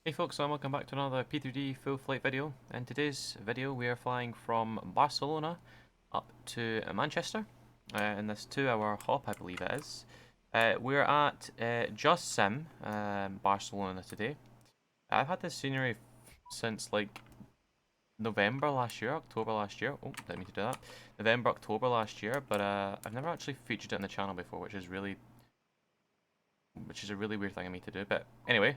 Hey folks, and welcome back to another P3D full flight video. In today's video we are flying from Barcelona up to Manchester in this 2-hour hop, I believe it is. We're at Just Sim, Barcelona today. I've had this scenery since like November last year, October last year. Oh, didn't mean to do that. November, October last year, but I've never actually featured it on the channel before, which is a really weird thing of me to do. But anyway,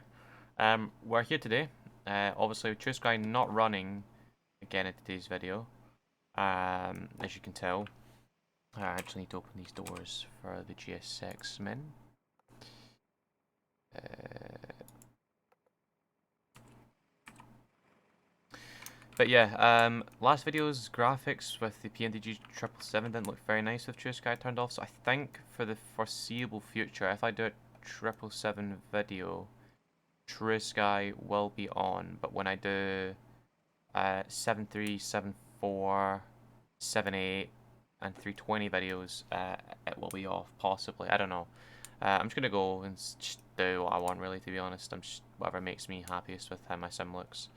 we're here today. Obviously, True Sky not running again in today's video. As you can tell, I actually need to open these doors for the GS6 men. But yeah, last video's graphics with the PMDG 777 didn't look very nice with True Sky turned off, so I think for the foreseeable future, if I do a 777 video, True Sky will be on, but when I do 7.3, 7.4, 7.8, and 320 videos, it will be off, possibly. I don't know. I'm just gonna go and just do what I want, really, to be honest. I'm just whatever makes me happiest with how my sim looks.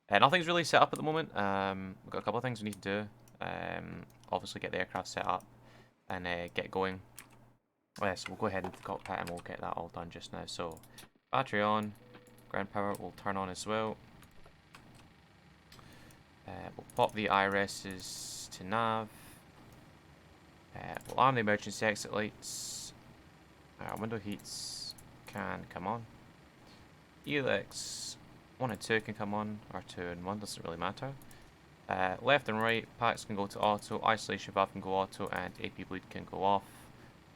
Nothing's really set up at the moment. We've got a couple of things we need to do. Obviously get the aircraft set up and get going. So we'll go ahead into the cockpit and we'll get that all done just now. So battery on, ground power will turn on as well. We'll pop the IRSs to nav. We'll arm the emergency exit lights. Window heats can come on. Helix 1 and 2 can come on, or 2 and 1, doesn't really matter. Left and right, packs can go to auto, isolation valve can go auto, and AP bleed can go off.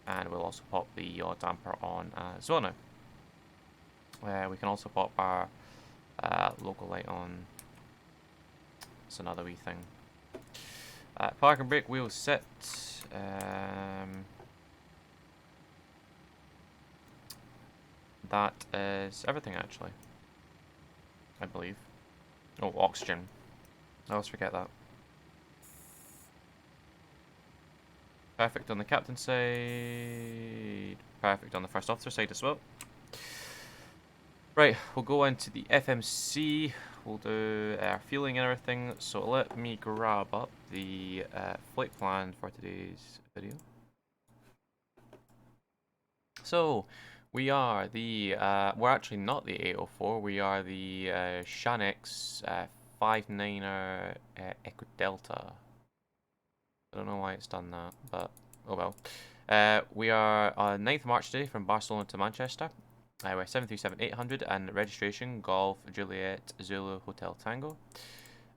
And we'll also pop the yaw damper on as well now. We can also pop our local light on. It's another wee thing. Park and brake wheels sit. That is everything, actually. I believe. Oh, oxygen. I always forget that. Perfect on the captain side. Perfect on the first officer side as well. Right, we'll go into the FMC. We'll do our fueling and everything. So let me grab up the flight plan for today's video. So we are the we're actually not the 804. We are the Shanix 59er Echo Delta. I don't know why it's done that, but oh well. We are on 9th March today from Barcelona to Manchester. We're 737-800 and registration Golf Juliet Zulu Hotel Tango.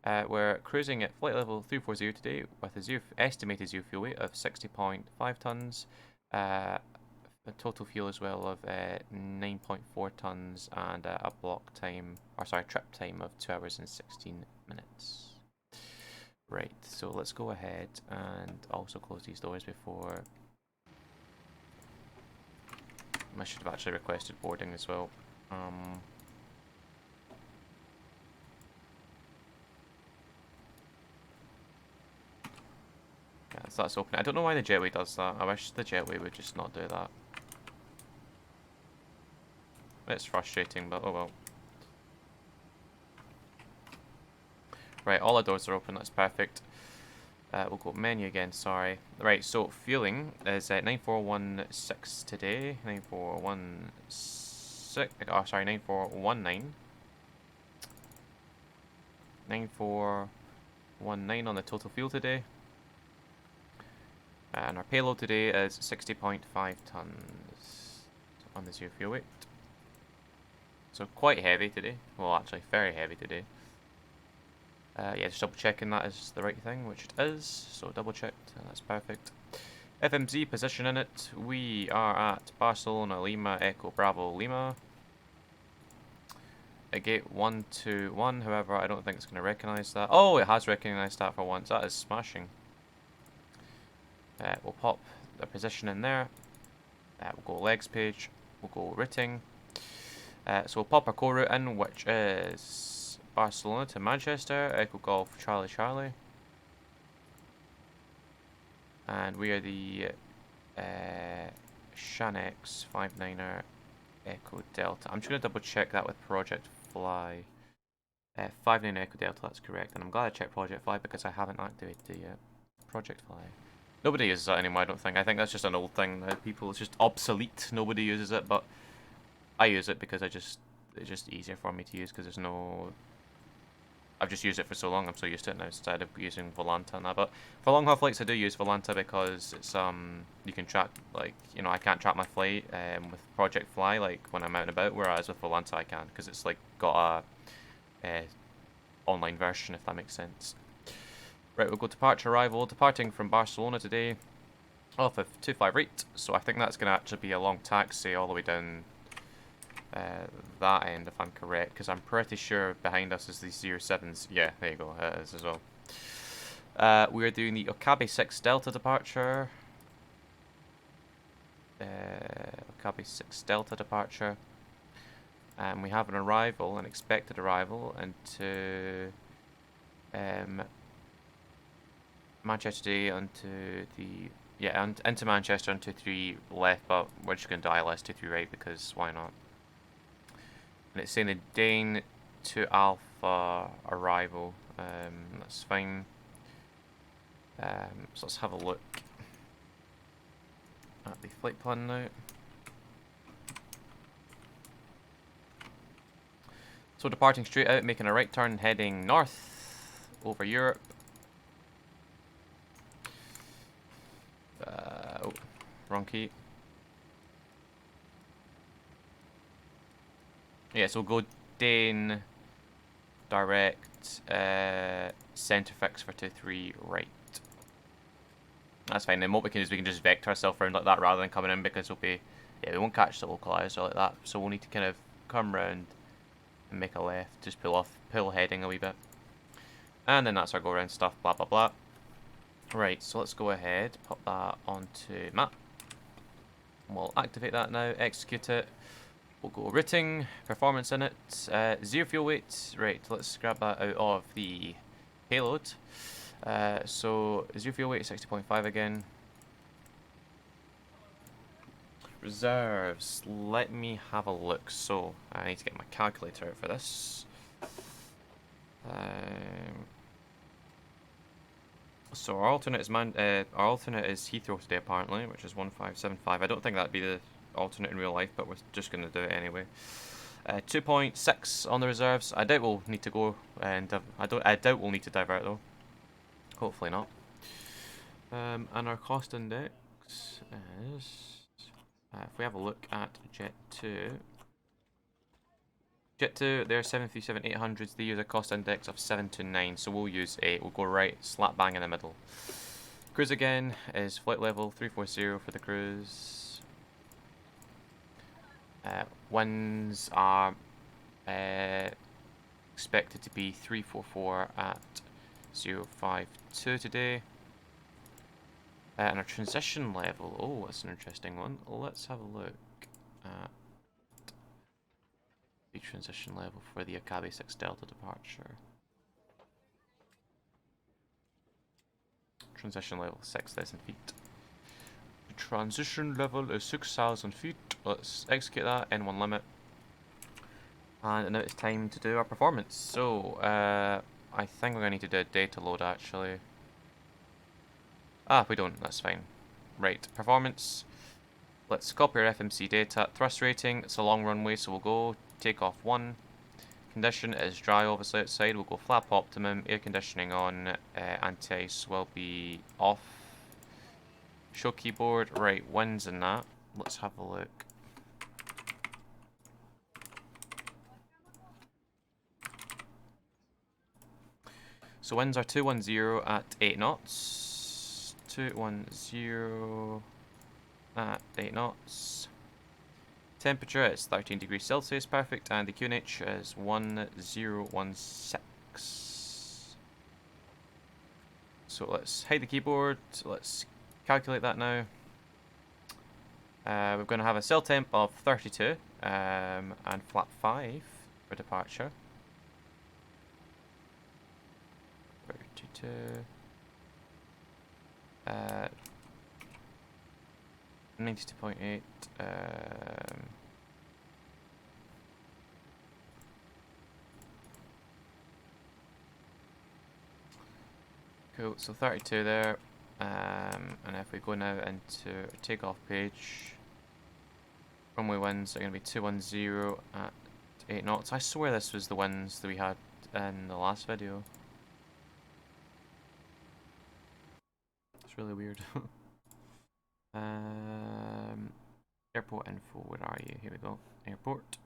We're cruising at flight level 340 today with a estimated zero fuel weight of 60.5 tons. A total fuel as well of 9.4 tons and a trip time of 2 hours and 16 minutes. Right, so let's go ahead and also close these doors before. I should have actually requested boarding as well. Yeah, so that's open. I don't know why the jetway does that. I wish the jetway would just not do that. It's frustrating, but oh well. Right, all the doors are open, that's perfect. We'll go menu again, sorry. Right, so fueling is 9416 today. 9416. Oh, sorry, 9419. 9419 on the total fuel today. And our payload today is 60.5 tons on the zero fuel weight. So quite heavy today. Well, actually, very heavy today. Yeah, just double checking that is the right thing, which it is. So double checked, and that's perfect. FMZ position in it. We are at Barcelona, Lima, Echo, Bravo, Lima. At gate 121, however, I don't think it's going to recognise that. Oh, it has recognised that for once. That is smashing. We'll pop the position in there. We'll go legs page. We'll go routing. So we'll pop our core route in, which is Barcelona to Manchester, Echo Golf Charlie Charlie. And we are the Shanix 59er Echo Delta. I'm just going to double check that with Project Fly. 59 Echo Delta, that's correct. And I'm glad I checked Project Fly because I haven't activated it yet. Project Fly. Nobody uses that anymore, I don't think. I think that's just an old thing that people, it's just obsolete. Nobody uses it, but I use it because it's just easier for me to use because there's no... I've just used it for so long, I'm so used to it now instead of using Volanta and that. But for long haul flights I do use Volanta because it's you can track, like, you know, I can't track my flight with Project Fly like when I'm out and about, whereas with Volanta I can because it's like got a online version, if that makes sense. Right, we'll go departure arrival, departing from Barcelona today off of 258, so I think that's going to actually be a long taxi all the way down that end, if I'm correct, because I'm pretty sure behind us is the 07s. Yeah, there you go, it is as well. We're doing the Okabe 6 Delta departure. Okabe 6 Delta departure. And we have an arrival, an expected arrival, into Manchester today onto the... Yeah, into Manchester on 23 left, but we're just going to do ILS 23 right because why not? And it's saying the Dane to Alpha arrival. That's fine. So let's have a look at the flight plan now. So departing straight out, making a right turn, heading north over Europe. Oh, wrong key. Yeah, so we'll go Dane, direct, center fix for 2-3 right. That's fine. Then what we can do is we can just vector ourselves around like that rather than coming in because we'll be, yeah, we won't catch the localizer like that. So we'll need to kind of come round and make a left, just pull heading a wee bit. And then that's our go around stuff, blah blah blah. Right, so let's go ahead, pop that onto map. We'll activate that now, execute it. We'll go routing, performance in it, zero fuel weight. Right, let's grab that out of the payload. So zero fuel weight, 60.5 again. Reserves, let me have a look. So I need to get my calculator out for this. So our alternate is Heathrow today apparently, which is 1575. I don't think that'd be the alternate in real life, but we're just going to do it anyway. 2.6 on the reserves. I doubt we'll need to go, and I doubt we'll need to divert though. Hopefully not. And our cost index is, if we have a look at Jet 2. Jet 2, they're 737-800s. They use a cost index of 729, so we'll use 8. We'll go right, slap bang in the middle. Cruise again is flight level 340 for the cruise. Winds are expected to be 344 at 052 today. And our transition level, oh, that's an interesting one. Let's have a look at the transition level for the Okabe 6 Delta departure. Transition level 6,000 feet. The transition level is 6,000 feet. Let's execute that, N1 limit. And now it's time to do our performance. So, I think we're going to need to do a data load actually. Ah, we don't, that's fine. Right, performance. Let's copy our FMC data. Thrust rating, it's a long runway, so we'll go takeoff 1. Condition is dry obviously outside, we'll go flap optimum, air conditioning on, anti-ice will be off. Show keyboard, right, winds and that. Let's have a look. So winds are 210 at 8 knots. 210 at 8 knots. Temperature is 13 degrees Celsius, perfect, and the QNH is 1016. So let's hide the keyboard, let's calculate that now. We're going to have a cell temp of 32 and flap 5 for departure. 32. 92.8. Cool, so 32 there. And if we go now into a takeoff page, runway winds are going to be 210 at 8 knots. I swear this was the winds that we had in the last video. It's really weird. Airport info, where are you? Here we go. Airport.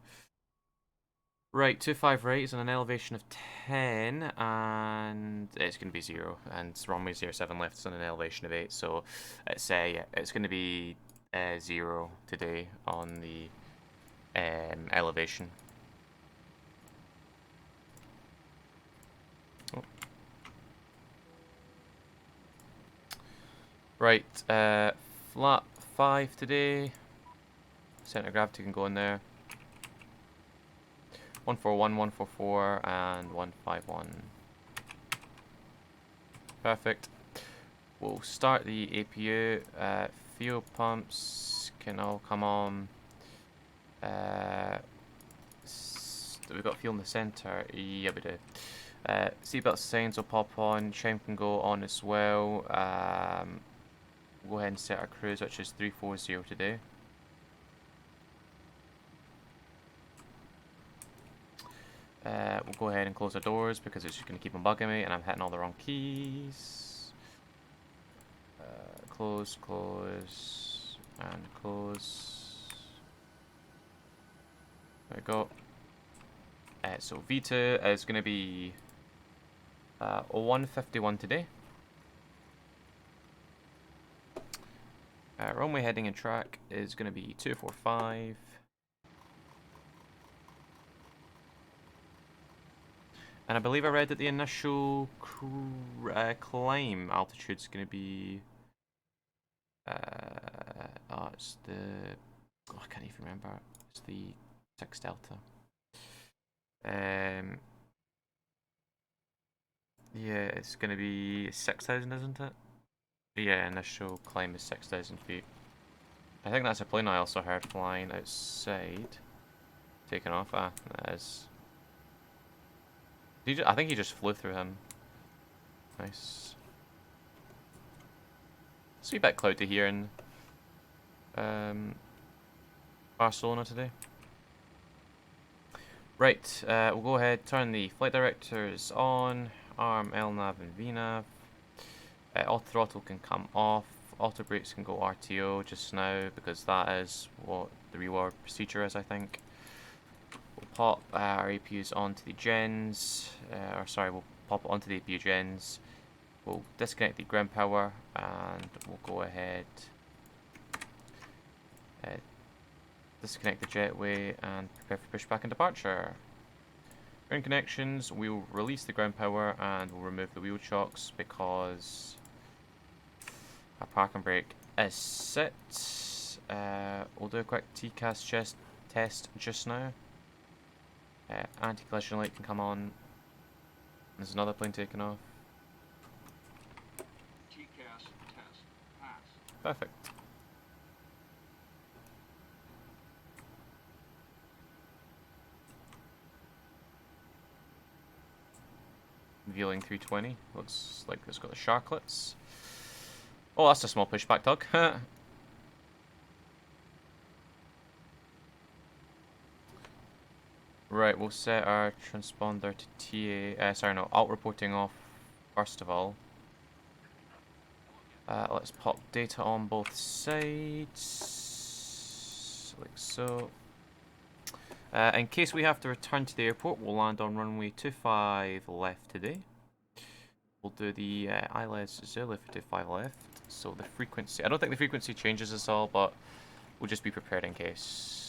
Right, 25 right is on an elevation of 10, and it's going to be 0, and runway 07 left is on an elevation of 8, so it's yeah, it's going to be 0 today on the elevation. Oh. Right, flat 5 today. Center of gravity can go in there. 141, 144, and 151. Perfect. We'll start the APU. Fuel pumps can all come on. We've got fuel in the center. Yeah, we do. Seatbelt signs will pop on. Chime can go on as well. We'll go ahead and set our cruise, which is 340 today. We'll go ahead and close the doors because it's just going to keep on bugging me and I'm hitting all the wrong keys. Close, close, and close. There we go. So V2 is going to be 151 today. Runway heading and track is going to be 245. And I believe I read that the initial climb altitude is going to be... it's the... Oh, I can't even remember. It's the 6 Delta. Yeah, it's going to be 6,000, isn't it? Yeah, initial climb is 6,000 feet. I think that's a plane I also heard flying outside. Taking off. Ah, that is... I think he just flew through him. Nice. It's a wee bit cloudy here in Barcelona today. Right, we'll go ahead, turn the flight directors on, arm LNAV and VNAV. Auto throttle can come off, auto brakes can go RTO just now because that is what the reward procedure is, I think. We'll pop our APUs onto the gens, we'll pop it onto the APU gens. We'll disconnect the ground power and we'll go ahead, disconnect the jetway and prepare for pushback and departure. Ground connections, we'll release the ground power and we'll remove the wheel chocks because our parking brake is set. We'll do a quick TCAS test just now. Anti-collision light can come on. There's another plane taking off. TCAS test pass. Perfect. Viewing 320. Looks like it's got the sharklets. Oh, that's a small pushback tug. Right, we'll set our transponder to TA. Alt reporting off first of all. Let's pop data on both sides, like so. In case we have to return to the airport, we'll land on runway 25 left today. We'll do the ILS Zulu for 25 left. So the frequency, I don't think the frequency changes at all, but we'll just be prepared in case.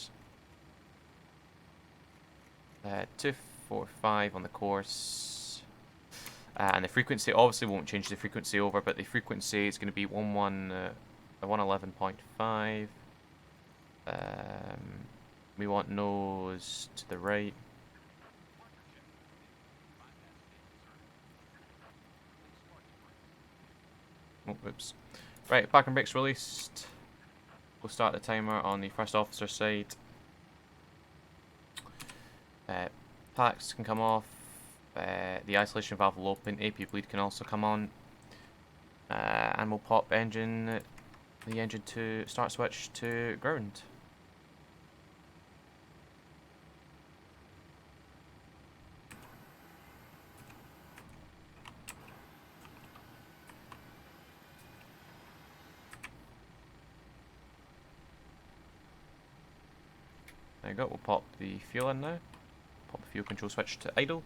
245 on the course. And the frequency obviously won't change the frequency over, but the frequency is going to be 111.5. We want nose to the right. Oh, oops. Right, parking brakes released. We'll start the timer on the first officer side. Packs can come off. The isolation valve will open. AP bleed can also come on. And we'll pop the engine to start switch to ground. There you go, we'll pop the fuel in now. Pop the fuel control switch to idle.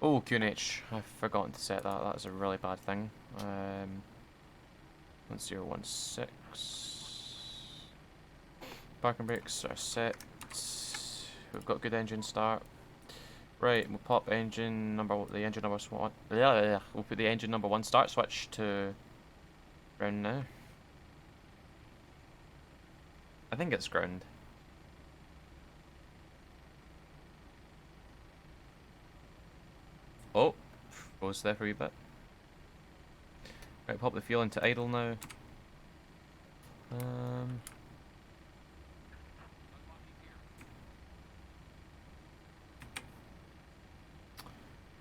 Oh, QNH, I've forgotten to set that. That's a really bad thing. 1016. Parking brakes are set. We've got good engine start. Right, we'll pop the engine number one. We'll put the engine number 1 start switch to ground now. I think it's ground. Oh, froze there for a wee bit. Right, pop the fuel into idle now.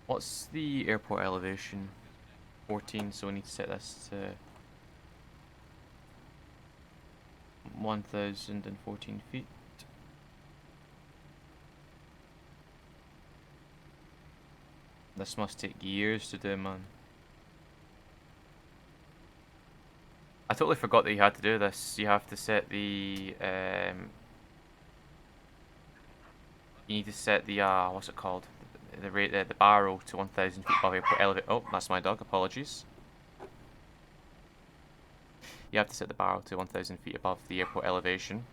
What's the airport elevation? 14, so we need to set this to 1014 feet. This must take years to do, man. I totally forgot that you had to do this. You have to set the you need to set the what's it called? The barrel to 1000 feet above airport elevation. Oh, that's my dog. Apologies. You have to set the barrel to 1000 feet above the airport elevation.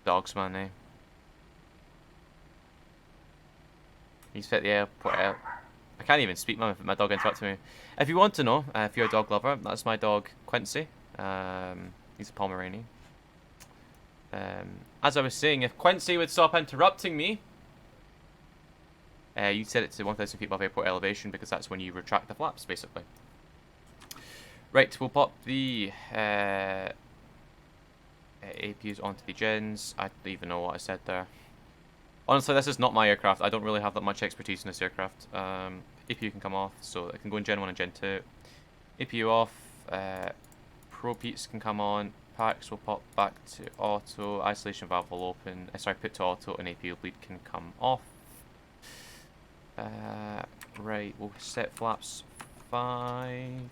Dogs, man, eh? You set the airport I can't even speak, man, if my dog interrupted me. If you want to know, if you're a dog lover, that's my dog, Quincy. He's a Pomeranian. As I was saying, if Quincy would stop interrupting me, you set it to 1000 feet above airport elevation because that's when you retract the flaps, basically. Right, we'll pop the APUs onto the gens. I don't even know what I said there. Honestly, this is not my aircraft. I don't really have that much expertise in this aircraft. APU can come off, so it can go in Gen 1 and Gen 2. APU off. Pro Peats can come on. Packs will pop back to auto. Isolation valve will open. Sorry, put to auto, and APU bleed can come off. Right, we'll set flaps 5.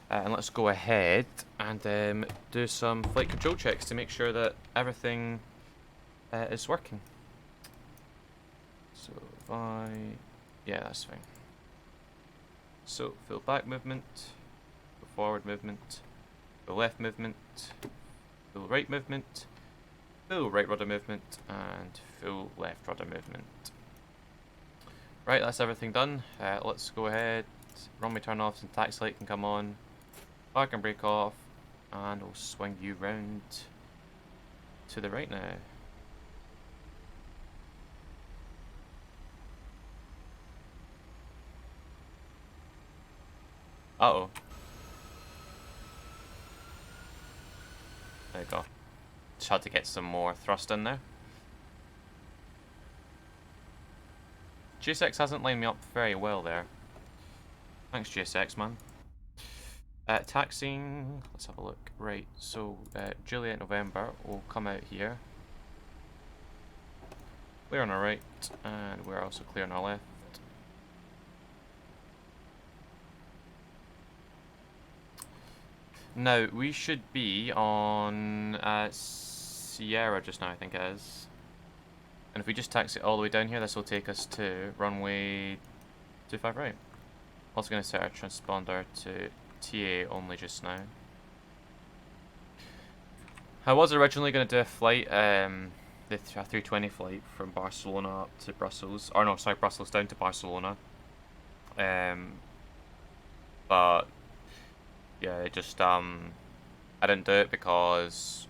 And let's go ahead and do some flight control checks to make sure that everything is working. So yeah, that's fine. So full back movement, full forward movement, full left movement, full right movement, full right rudder movement, and full left rudder movement. Right, that's everything done. Let's go ahead, runway turn offs and taxi light can come on, park and brake off, and we'll swing you round to the right now. Uh-oh. There you go. Just had to get some more thrust in there. GSX hasn't lined me up very well there. Thanks, GSX, man. Taxiing, let's have a look. Right, so Juliet November will come out here. Clear on our right, and we're also clear on our left. Now, we should be on Sierra just now, I think it is. And if we just taxi all the way down here, this will take us to runway 25 right. Also going to set our transponder to TA only just now. I was originally going to do a flight, the 320 flight from Barcelona up to Brussels. Or no, sorry, Brussels down to Barcelona. But yeah, it just I didn't do it because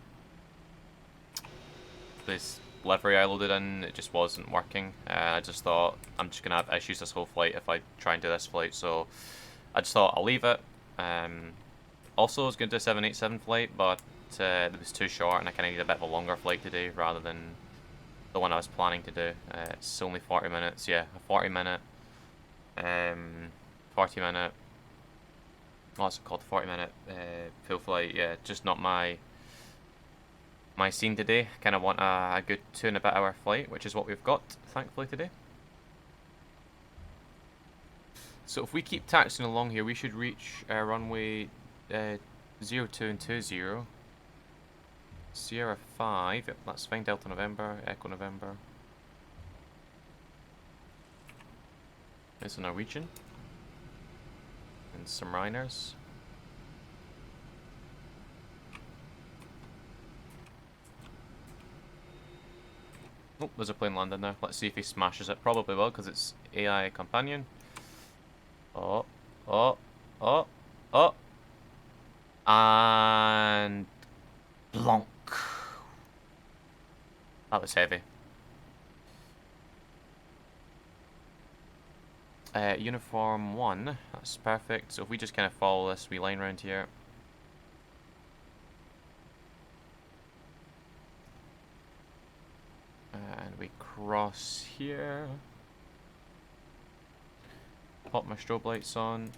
this livery I loaded in, it just wasn't working. I just thought I'm just gonna have issues this whole flight if I try and do this flight, so I just thought I'll leave it. Also, I was going to do a 787 flight, but it was too short and I kind of need a bit of a longer flight to do rather than the one I was planning to do. It's only 40 minutes, yeah, a 40 minute, 40 minute, what's it called, 40 minute full flight, yeah, just not my scene today. Kind of want a good 2 and a bit hour flight, which is what we've got, thankfully, today. So if we keep taxiing along here, we should reach runway 02 and 20. Sierra 5, yep, that's fine. Delta November, Echo November. There's a Norwegian. And some Rhiners. Oh, there's a plane landing there. Let's see if he smashes it. Probably will, because it's AI companion. Oh, oh, oh, oh. And Blanc. That was heavy. Uniform 1, that's perfect. So if we just kind of follow this wee line around here. And we cross here. Pop my strobe lights on.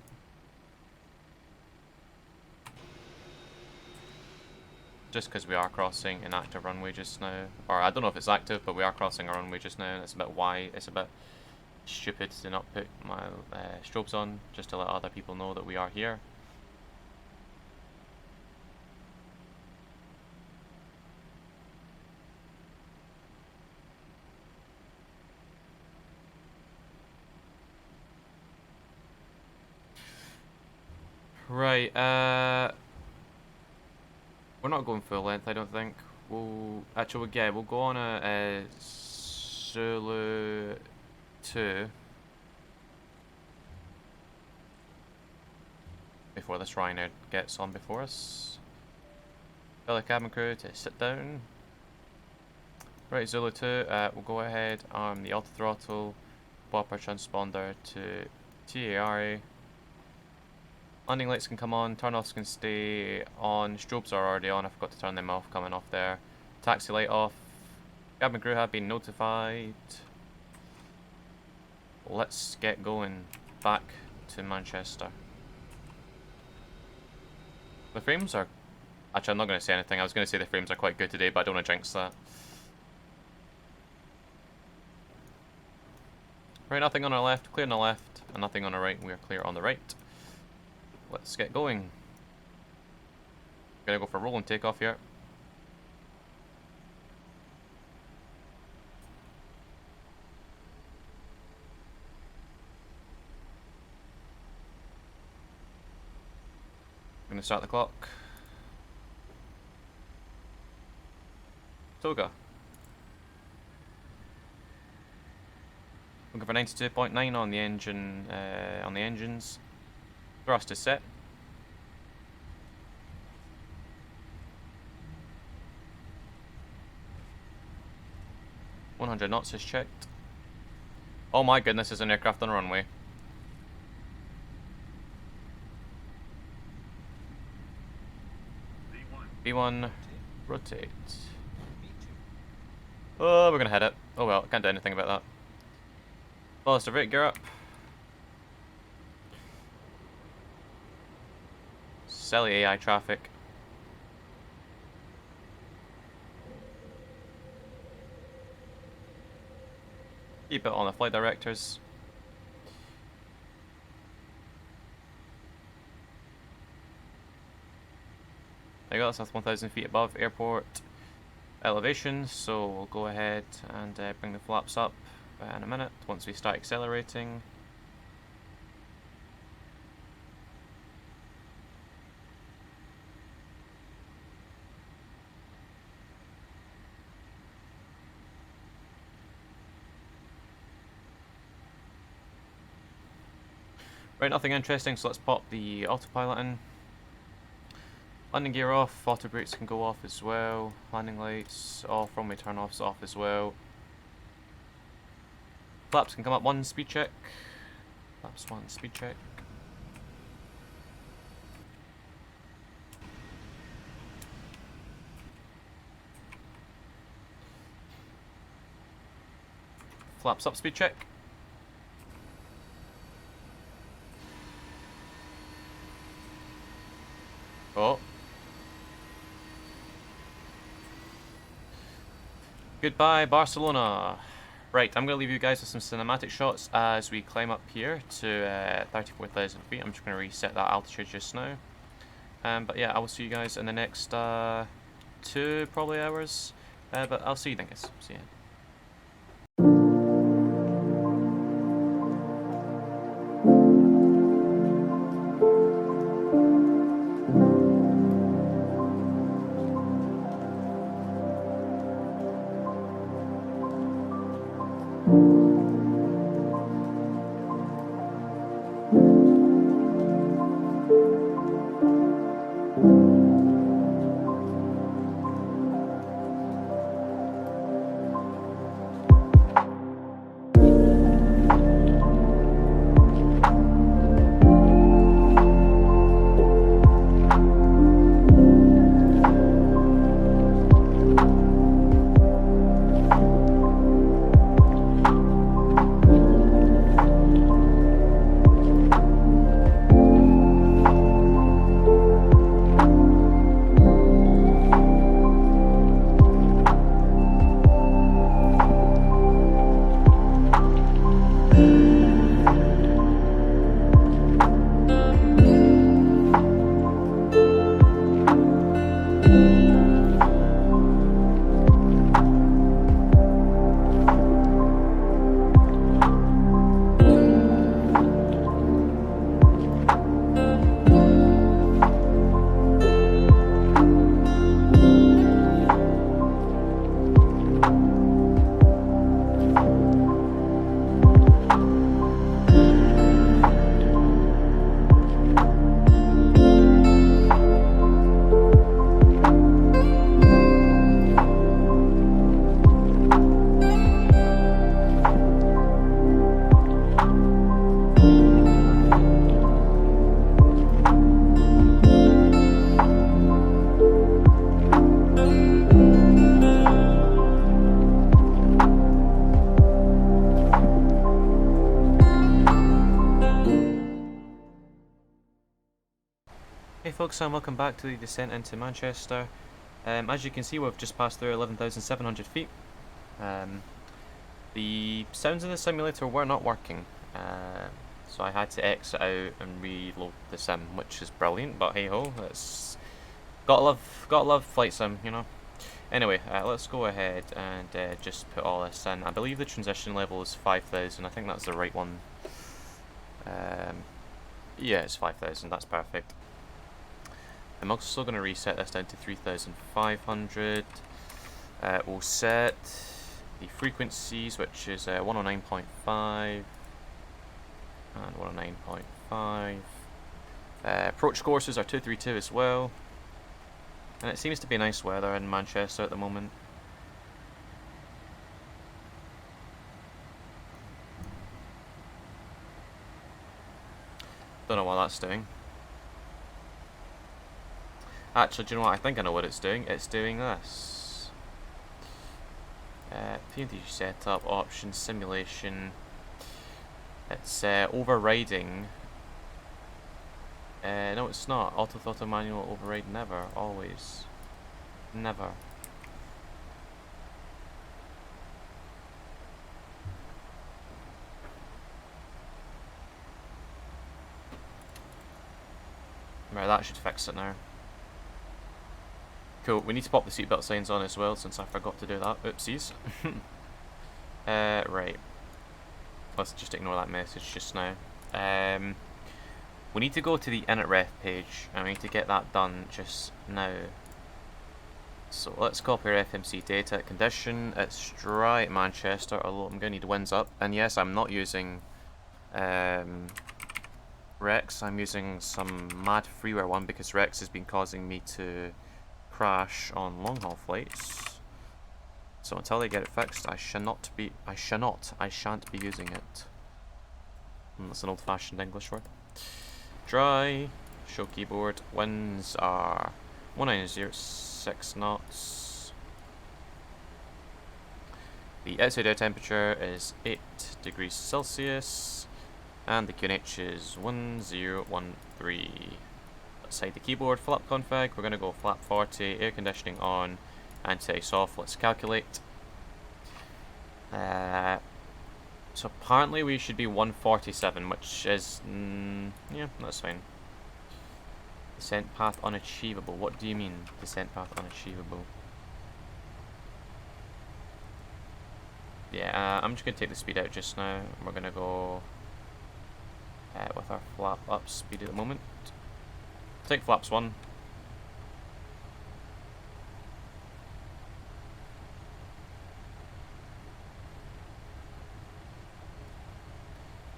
Just because we are crossing an active runway just now. Or I don't know if it's active, but we are crossing a runway just now. It's a bit wide. It's a bit stupid to not put my strobes on, just to let other people know that we are here. Right, we're not going full length, I don't think. We'll actually, yeah, we'll go on a Zulu 2 before this Rhino gets on before us. Tell the cabin crew to sit down. Right, Zulu 2, we'll go ahead, arm the auto throttle, pop our transponder to TARA. Landing lights can come on, turn offs can stay on, strobes are already on, I forgot to turn them off coming off there. Taxi light off, cabin crew have been notified. Let's get going back to Manchester. The frames are, actually I'm not going to say anything, I was going to say the frames are quite good today, but I don't want to jinx that. Right, nothing on our left, clear on the left, and nothing on our right, we are clear on the right. Let's get going. Gonna go for roll and takeoff here. Gonna start the clock. Toga. Looking for 92.9 on the engine, on the engines. Thrust is set. .100 knots is checked. Oh my goodness, there's an aircraft on the runway. V1, rotate. Oh, we're gonna head it. Oh well, can't do anything about that. Ballast rate, gear up. Silly AI traffic. Keep it on the flight directors. There you go, that's 1,000 feet above airport elevation, so we'll go ahead and bring the flaps up in a minute once we start accelerating. Right, nothing interesting, so let's pop the autopilot in. Landing gear off, auto brakes can go off as well, landing lights off, runway turn offs off as well. Flaps can come up 1, speed check. Flaps 1, speed check. Flaps up, speed check. Oh. Goodbye, Barcelona. Right, I'm going to leave you guys with some cinematic shots as we climb up here to 34,000 feet. I'm just going to reset that altitude just now. But yeah, I will see you guys in the next 2 probably hours. But I'll see you then, guys. See you. Hey folks, and welcome back to the descent into Manchester. As you can see, we've just passed through 11,700 feet. The sounds in the simulator were not working, so I had to exit out and reload the sim, which is brilliant. But hey ho, it's gotta love flight sim, you know. Anyway, let's go ahead and just put all this in. I believe the transition level is 5,000. I think that's the right one. Yeah, it's 5,000. That's perfect. I'm also going to reset this down to 3,500. We'll set the frequencies, which is 109.5 and 109.5. Approach courses are 232 as well. And it seems to be nice weather in Manchester at the moment. Don't know what that's doing. Actually, do you know what? I think I know what it's doing. It's doing this. PMDG setup, options, simulation. It's overriding. No, it's not. Auto throttle manual override never. Always. Never. Right, that should fix it now. Cool, we need to pop the seatbelt signs on as well, since I forgot to do that. Oopsies. Right. Let's just ignore that message just now. We need to go to the init page, and we need to get that done just now. So let's copy our FMC data. Condition, it's dry at Manchester, although I'm going to need winds up. And yes, I'm not using right Rex. I'm using some mad freeware one because Rex has been causing me to crash on long haul flights. So until they get it fixed, I shan't be using it. That's an old-fashioned English word. Dry. Show keyboard. Winds are 1906 knots. The outside air temperature is 8 degrees Celsius. And the QNH is 1013. Let's hide the keyboard. Flap config. We're going to go flap 40. Air conditioning on. Anti-ice off. Let's calculate. So apparently we should be 147, which is, yeah, that's fine. Descent path unachievable. What do you mean, descent path unachievable? Yeah, I'm just going to take the speed out just now. We're going to go with our flap up speed at the moment. Take flaps 1.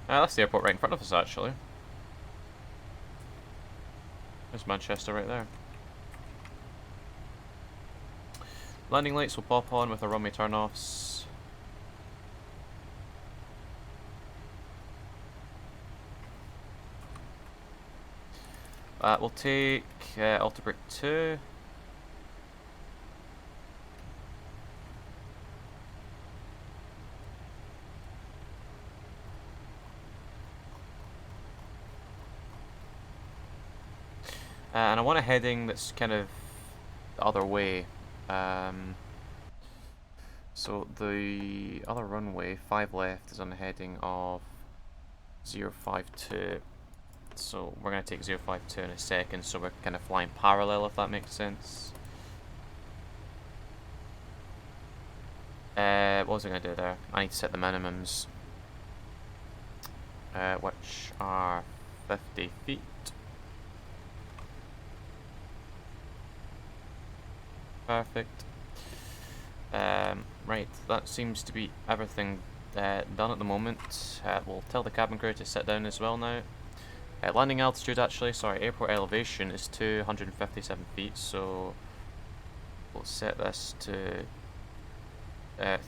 That's the airport right in front of us, actually. There's Manchester right there. Landing lights will pop on with our runway turn-offs. We'll take Altibrate 2. And I want a heading that's kind of the other way. So the other runway, 5 left, is on a heading of 052. So we're going to take 052 in a second, so we're kind of flying parallel, if that makes sense. What was I going to do there? I need to set the minimums, which are 50 feet. Perfect. Right, that seems to be everything done at the moment. We'll tell the cabin crew to sit down as well now. Landing altitude, actually, sorry, airport elevation is 257 feet, so we'll set this to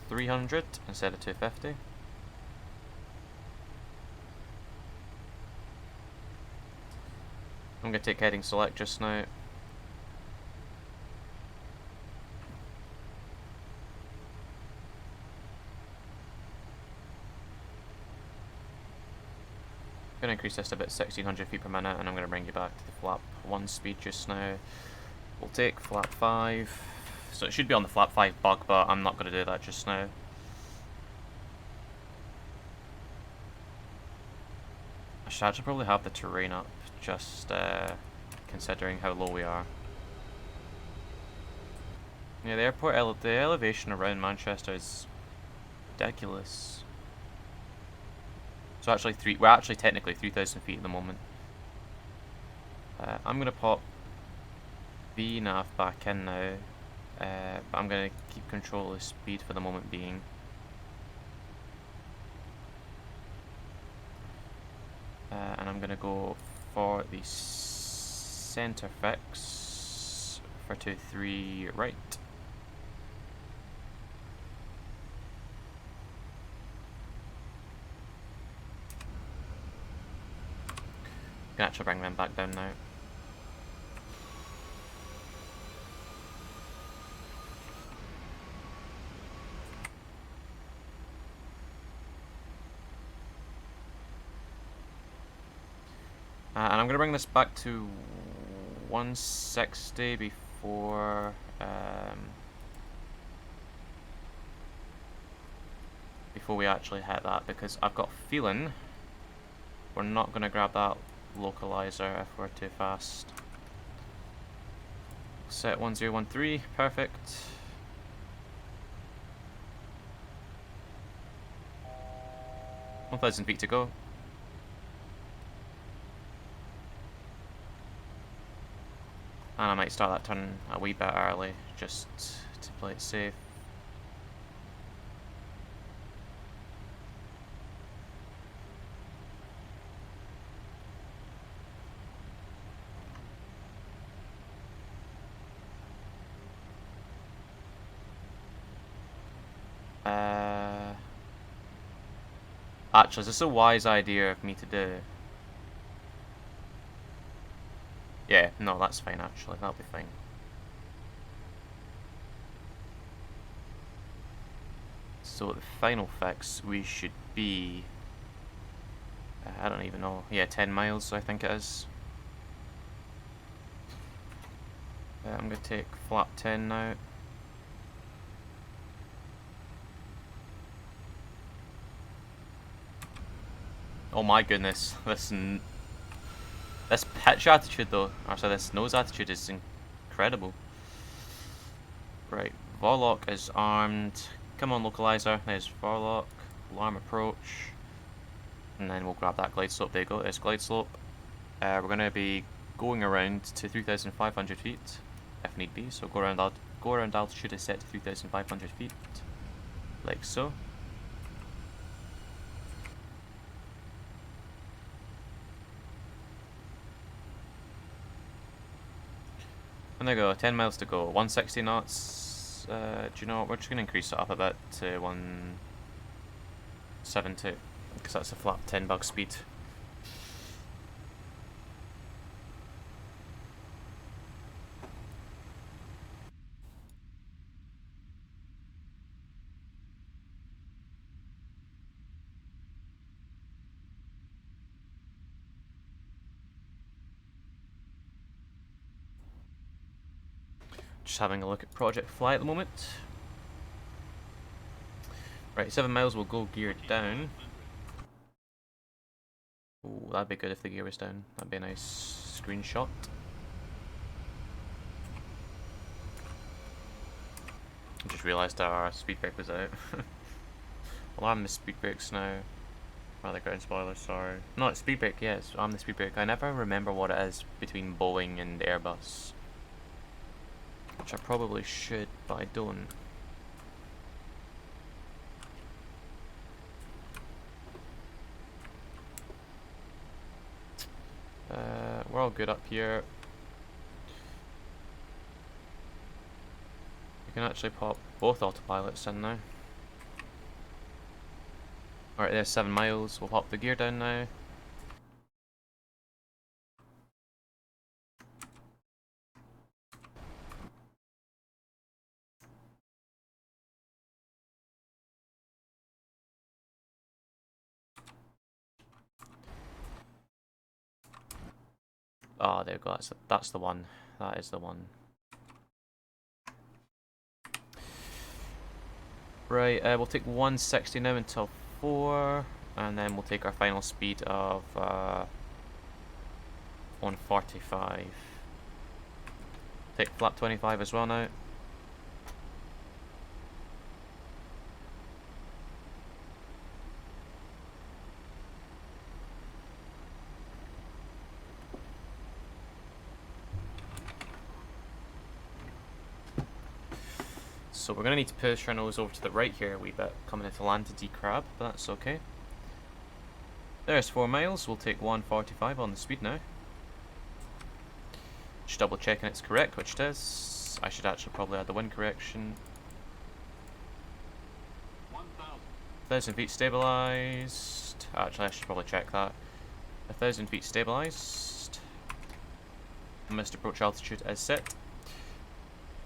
300 instead of 250. I'm going to take heading select just now. I'm going to increase this to about 1600 feet per minute, and I'm going to bring you back to the flap 1 speed just now. We'll take flap 5. So it should be on the flap 5 bug, but I'm not going to do that just now. I should actually probably have the terrain up, just considering how low we are. Yeah, the airport the elevation around Manchester is ridiculous. So actually we're actually technically 3,000 feet at the moment. I'm going to pop B nav back in now, but I'm going to keep control of speed for the moment being. And I'm going to go for the center fix for 23 right. Can actually bring them back down now. And I'm going to bring this back to 160 before we actually hit that, because I've got a feeling we're not going to grab that localizer if we're too fast. Set 1013, perfect. $1,000 feet to go. And I might start that turn a wee bit early, just to play it safe. Actually, is this a wise idea of me to do? Yeah, no, that's fine actually, that'll be fine. So the final fix, we should be... I don't even know, yeah, 10 miles I think it is. I'm going to take flap 10 now. Oh my goodness, this pitch attitude though, or sorry, this nose attitude is incredible. Right, Vorlock is armed. Come on, localizer. There's Vorlock. Alarm approach. And then we'll grab that glide slope. There you go, there's glide slope. We're going to be going around to 3,500 feet, if need be. So go around altitude is set to 3,500 feet, like so. And there you go, 10 miles to go, 160 knots. Do you know what, we're just going to increase it up a bit to 172, because that's a flat 10 bug speed. Just having a look at Project Fly at the moment. Right, 7 miles will go gear down. Ooh, that'd be good if the gear was down. That'd be a nice screenshot. I just realised our speed brake was out. Well, I'm the speed brakes now. Or the ground spoiler, sorry. No, it's speed brake, yes, I'm the speed brake. I never remember what it is between Boeing and Airbus. Which I probably should, but I don't. We're all good up here. We can actually pop both autopilots in now. Alright, there's 7 miles. We'll pop the gear down now. Oh, there we go. That's the one. That is the one. Right, we'll take 160 now until 4, and then we'll take our final speed of 145. Take flap 25 as well now. So we're going to need to push our nose over to the right here a wee bit, coming into land to decrab, but that's okay. There's 4 miles, we'll take 145 on the speed now. Just double checking it's correct, which it is. I should actually probably add the wind correction. 1,000 feet stabilized. Actually, I should probably check that. 1,000 feet stabilized. Missed approach altitude is set.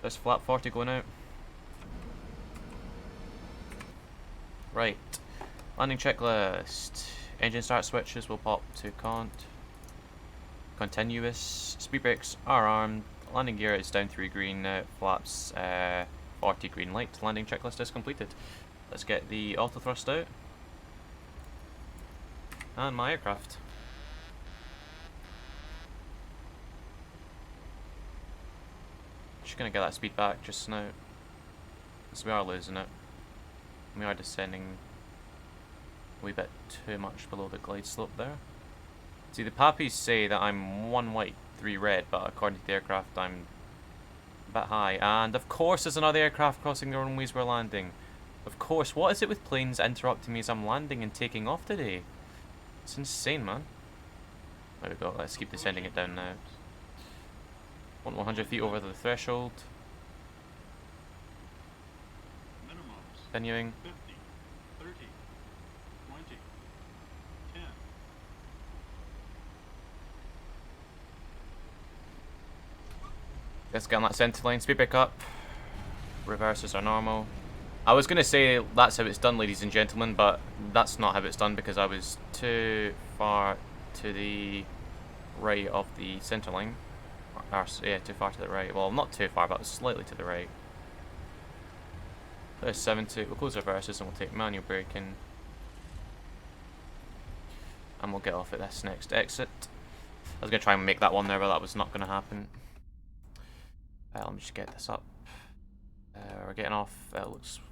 There's flap 40 going out. Right, landing checklist. Engine start switches will pop to continuous. Speed brakes are armed. Landing gear is down 3 green. Flaps 40 green light. Landing checklist is completed. Let's get the auto thrust out. And my aircraft. Just gonna get that speed back just now, because we are losing it. We are descending a wee bit too much below the glide slope there. See, the pappies say that I'm 1 white, 3 red, but according to the aircraft I'm a bit high. And of course there's another aircraft crossing the runways we're landing. Of course, what is it with planes interrupting me as I'm landing and taking off today? It's insane, man. There we go, let's keep descending it down now. 100 feet over the threshold. Continuing. 50, 30, 20, 10. Let's get on that centre line. Speed back up. Reverses are normal. I was going to say that's how it's done, ladies and gentlemen, but that's not how it's done because I was too far to the right of the centre line. Or, yeah, too far to the right. Well, not too far, but slightly to the right. There's 70. We'll close reverses and we'll take manual braking. And we'll get off at this next exit. I was going to try and make that one there, but that was not going to happen. Let me just get this up. We're getting off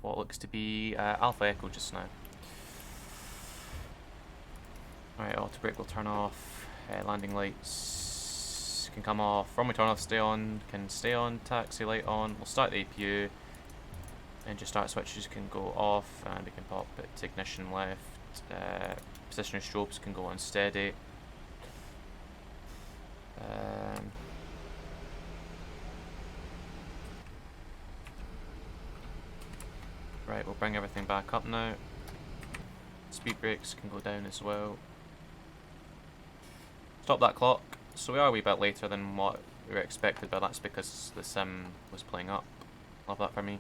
what looks to be Alpha Echo just now. Alright, auto brake will turn off. Landing lights can come off. Runway turn off, stay on. Can stay on. Taxi light on. We'll start the APU. Engine start switches can go off, and we can pop it to ignition left. Positioning strobes can go on steady. Right, we'll bring everything back up now. Speed brakes can go down as well. Stop that clock. So we are a wee bit later than what we were expected, but that's because the sim was playing up. Love that for me.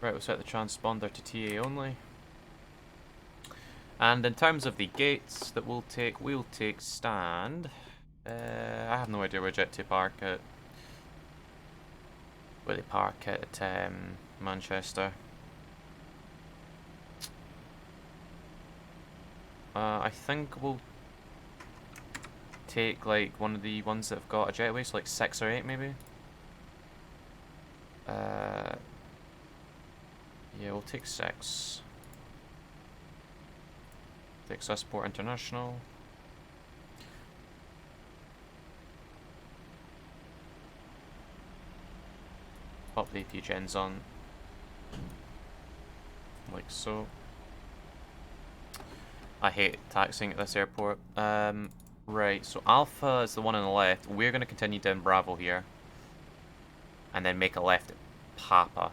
Right, we'll set the transponder to TA only. And in terms of the gates that we'll take stand. I have no idea where Jet2 park at. Where they park at Manchester. I think we'll take like one of the ones that have got a jetway, so like 6 or 8 maybe. Yeah, we'll take 6. Take Sussport International. Pop the AP gens on. Like so. I hate taxiing at this airport. Right, so Alpha is the one on the left. We're going to continue down Bravo here. And then make a left at Papa.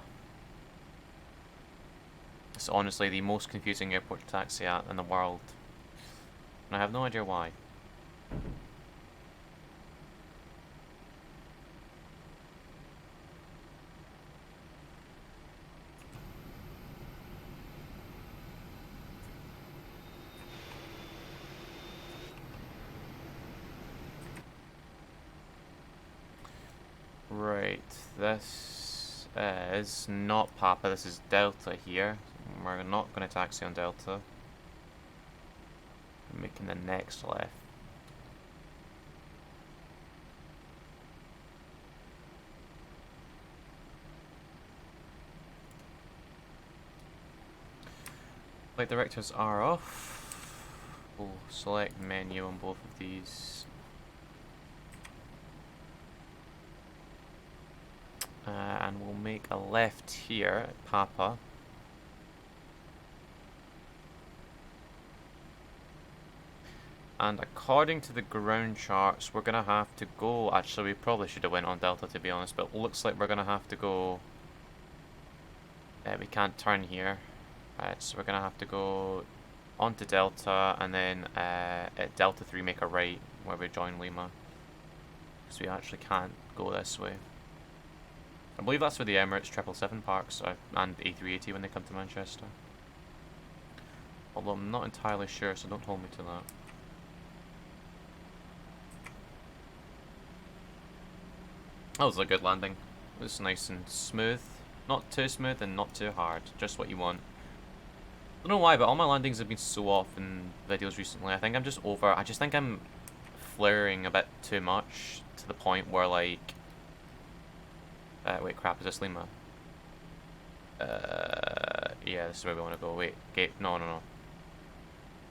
It's honestly the most confusing airport to taxi at in the world. And I have no idea why. Right, this is not Papa, this is Delta here. We're not going to taxi on Delta. We're making the next left. Light directors are off. We'll select menu on both of these. And we'll make a left here at Papa. And according to the ground charts, we're going to have to go... Actually, we probably should have went on Delta, to be honest, but it looks like we're going to have to go... we can't turn here. So we're going to have to go onto Delta, and then at Delta 3 make a right, where we join Lima. Because we actually can't go this way. I believe that's where the Emirates 777 parks, and A380 when they come to Manchester. Although I'm not entirely sure, so don't hold me to that. That was a good landing. It was nice and smooth. Not too smooth and not too hard. Just what you want. I don't know why, but all my landings have been so off in videos recently. I think I'm just over... I just think I'm flaring a bit too much to the point where, like... wait, crap, is this Lima? Yeah, this is where we want to go. Wait, gate... No.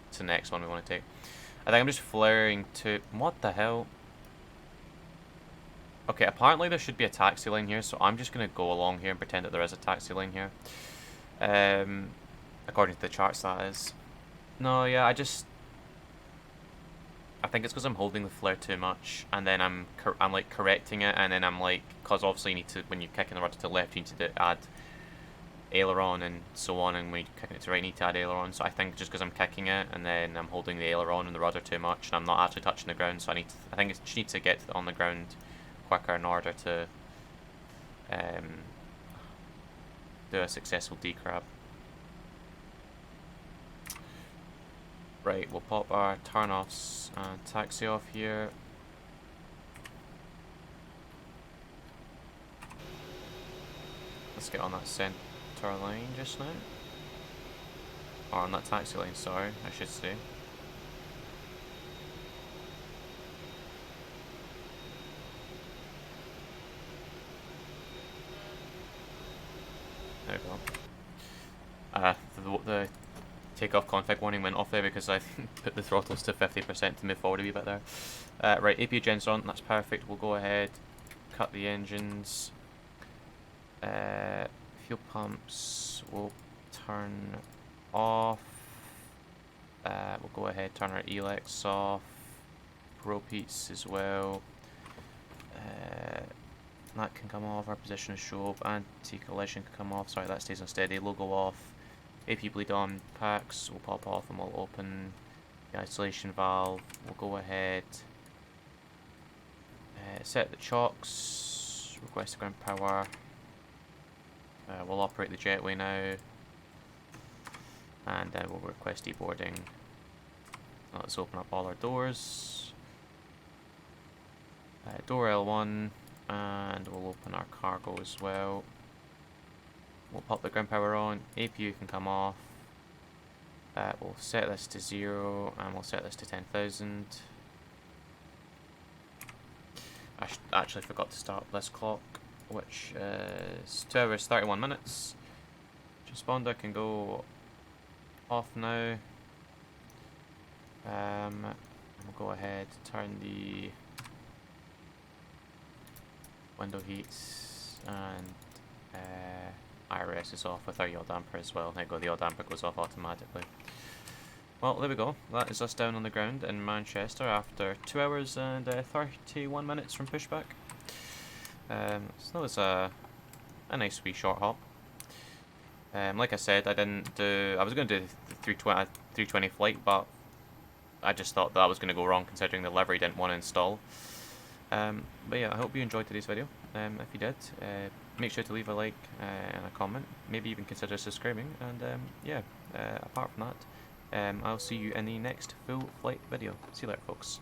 It's the next one we want to take. I think I'm just flaring to... What the hell? Okay, apparently there should be a taxi line here, so I'm just going to go along here and pretend that there is a taxi line here. According to the charts, that is. No, yeah, I just... I think it's because I'm holding the flare too much, and then I'm like correcting it, and then I'm like, because obviously you need to, when you're kicking the rudder to the left, you need to add aileron and so on, and when you're kicking it to the right, you need to add aileron. So I think just because I'm kicking it, and then I'm holding the aileron and the rudder too much, and I'm not actually touching the ground, so I think I just need to get on the ground quicker in order to do a successful decrab. Right, we'll pop our turn-offs and taxi off here. Let's get on that centre line just now. Or on that taxi line, sorry, I should say. There we go. The takeoff config warning went off there because I put the throttles to 50% to move forward a wee bit there. Right, APU gens on, that's perfect. We'll go ahead, cut the engines. Fuel pumps will turn off. We'll go ahead, turn our elex off. Probe heats as well. That can come off. Our position is show up. Anti-collision can come off. Sorry, that stays on steady. Logo off. AP bleed on packs will pop off and we'll open the isolation valve. We'll go ahead. Set the chocks. Request the ground power. We'll operate the jetway now. And we'll request deboarding. Let's open up all our doors. Door L1. And we'll open our cargo as well. We'll pop the ground power on. APU can come off. We'll set this to 0 and we'll set this to 10,000. I actually forgot to start this clock, which is 2 hours 31 minutes. Transponder can go off now. We'll go ahead, turn the window heats, and IRS is off with our yaw damper as well. There you go, the yaw damper goes off automatically. Well, there we go. That is us down on the ground in Manchester after 2 hours and 31 minutes from pushback. So that was a nice wee short hop. Like I said, I was going to do the 320 flight, but I just thought that was going to go wrong considering the livery didn't want to install. But yeah, I hope you enjoyed today's video. If you did, make sure to leave a like and a comment, maybe even consider subscribing, and yeah, apart from that, I'll see you in the next full flight video. See you later, folks.